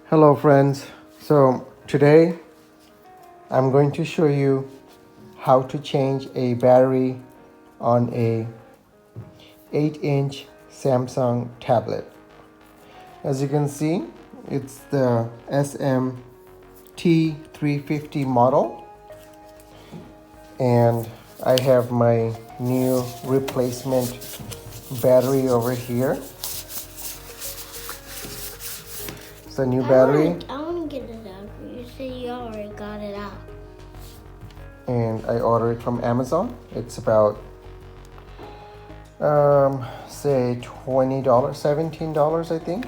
Hello friends, so today I'm going to show you how to change a battery on a 8-inch Samsung tablet. As you can see, it's the SM-T350 model, and I have my new replacement battery over here. It's a new battery. I want to get it out. You say you already got it out. And I ordered it from Amazon. It's about say $20, $17 I think.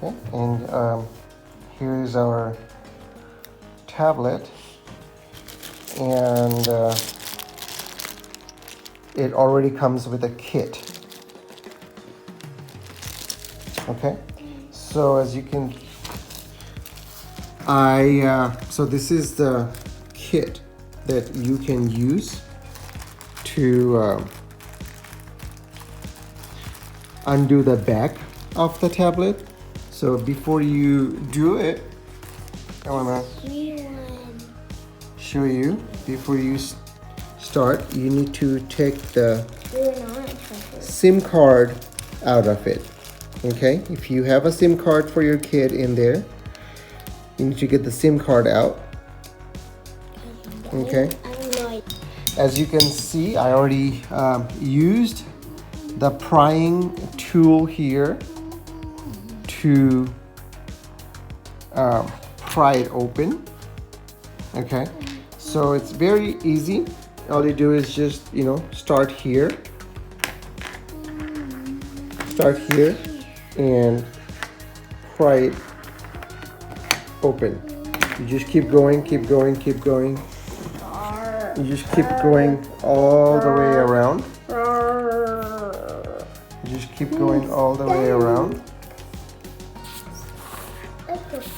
Okay. And here's our tablet, and it already comes with a kit. Okay, so as you can, so this is the kit that you can use to undo the back of the tablet. So before you do it, I wanna show you, before you start, you need to take the SIM card out of it. Okay, if you have a SIM card for your kid in there, you need to get the SIM card out. Okay, as you can see, I already used the prying tool here to pry it open. Okay, so it's very easy. All you do is just, start here and pry it open. You just keep going. You just keep going all the way around.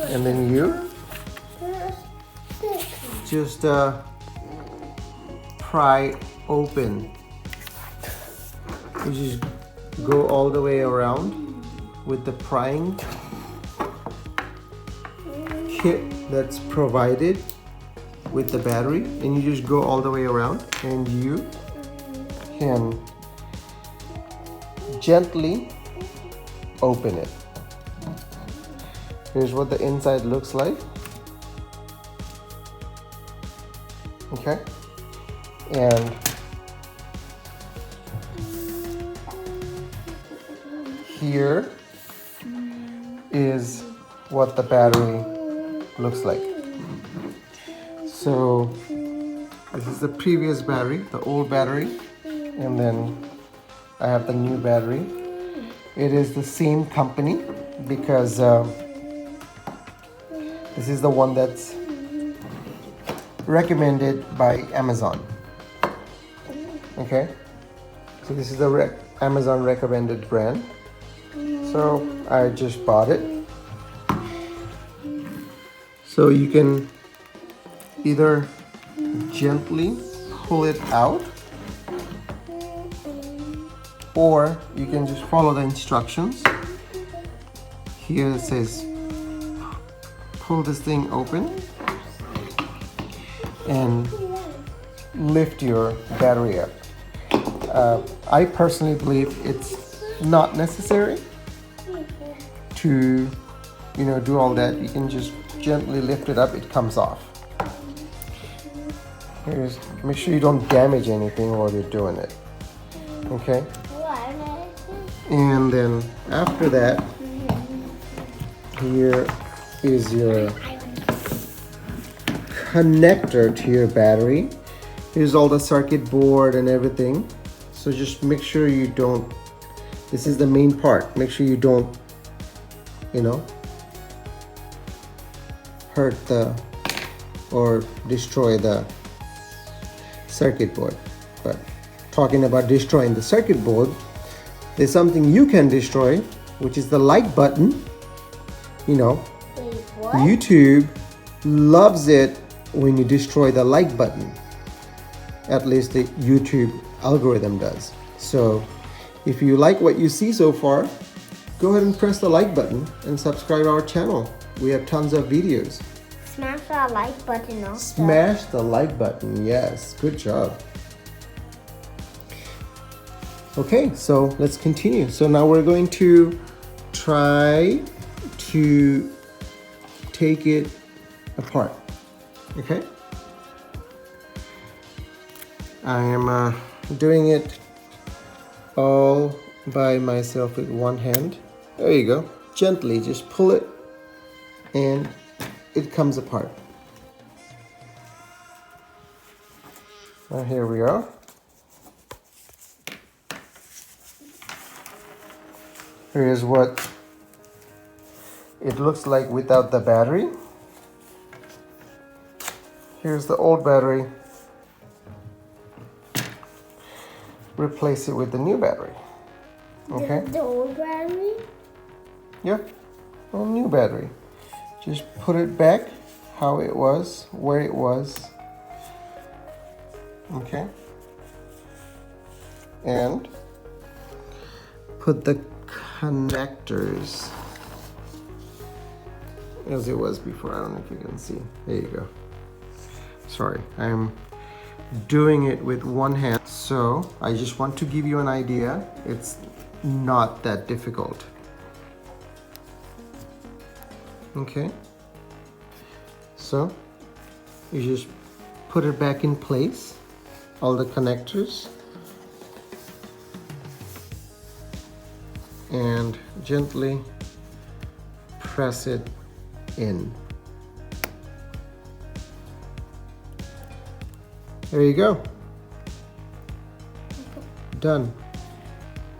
And then you just pry open. You just go all the way around with the prying kit that's provided with the battery, and you just go all the way around, and you can gently open it. Here's what the inside looks like. Okay, and here is what the battery looks like. So this is the previous battery, the old battery, and then I have the new battery. It is the same company because this is the one that's recommended by Amazon. Okay, so this is the Amazon recommended brand. So I just bought it. So you can either gently pull it out, or you can just follow the instructions. Here it says pull this thing open and lift your battery up. I personally believe it's not necessary to do all that. You can just gently lift it up, it comes off. Make sure you don't damage anything while you're doing it. Okay, and then after that, here is your connector to your battery. Here's all the circuit board and everything. So just make sure you don't, this is the main part, make sure you don't hurt or destroy the circuit board. But talking about destroying the circuit board, there's something you can destroy, which is the like button. YouTube loves it when you destroy the like button. At least the YouTube algorithm does. So if you like what you see so far, go ahead and press the like button and subscribe our channel. We have tons of videos. Smash that like button also. Smash the like button, yes, good job. Okay, so let's continue. So now we're going to try to take it apart, okay? I am doing it all by myself with one hand. There you go. Gently, just pull it and it comes apart. Now here we are. Here's what it looks like without the battery. Here's the old battery. Replace it with the new battery. Okay? The old battery? Yep. A new battery. Just put it back how it was, where it was. Okay? And put the connectors as it was before. I don't know if you can see. There you go. Sorry, I'm doing it with one hand. So I just want to give you an idea. It's not that difficult. Okay. So you just put it back in place, all the connectors, and gently press it in. There you go. Done.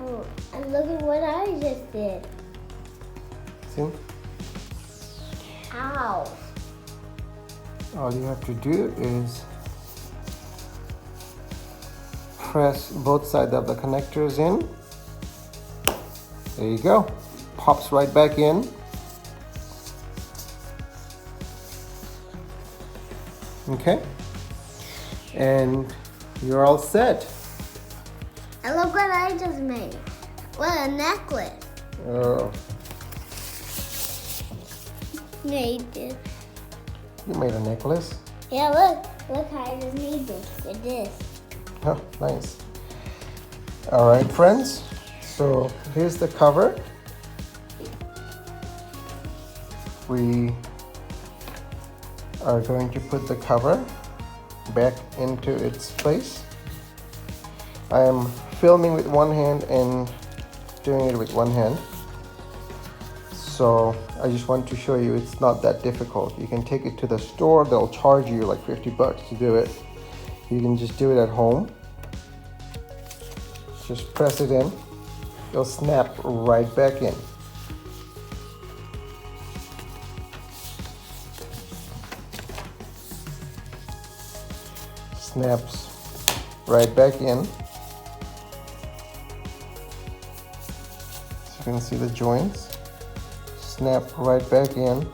Oh, and look at what I just did. See? Ow. All you have to do is press both sides of the connectors in. There you go. Pops right back in. Okay. And you're all set. And look what I just made. What a necklace. Oh, Made this. you made a necklace. Yeah, look. Look how I just made this with this. Oh, nice. All right, friends. So here's the cover. We are going to put the cover back into its place. I am filming with one hand and doing it with one hand. So I just want to show you it's not that difficult. You can take it to the store, they'll charge you like 50 bucks to do it. You can just do it at home. Just press it in. It'll snap right back in. Snaps right back in. So you can see the joints. Snap right back in.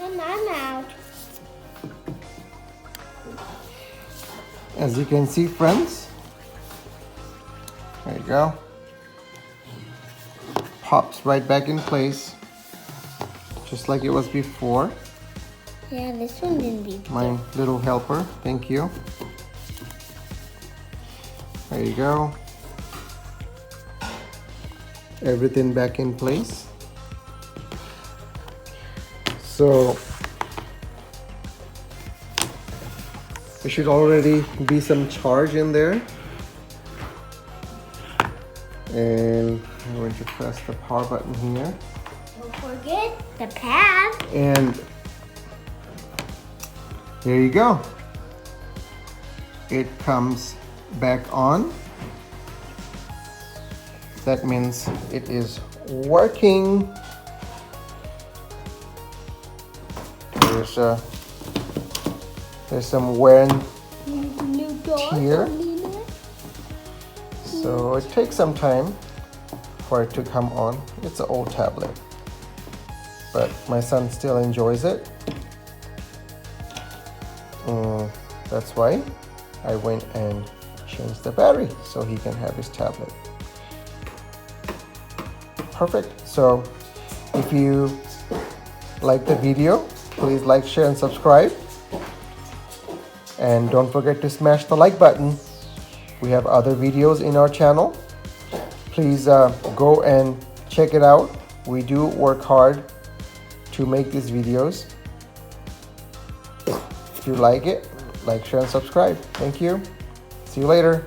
And I'm out. As you can see, friends, there you go. Pops right back in place, just like it was before. Yeah, this one didn't be. My little helper, thank you. There you go. Everything back in place. So there should already be some charge in there. And I'm going to press the power button here. Don't forget the pad. And there you go. It comes back on. That means it is working. There's some wear and tear, so it takes some time for it to come on. It's an old tablet, but my son still enjoys it. That's why I went and changed the battery so he can have his tablet. Perfect. So if you like the video, please like, share, and subscribe. And don't forget to smash the like button. We have other videos in our channel. Please go and check it out. We do work hard to make these videos. If you like it, like, share, and subscribe. Thank you. See you later.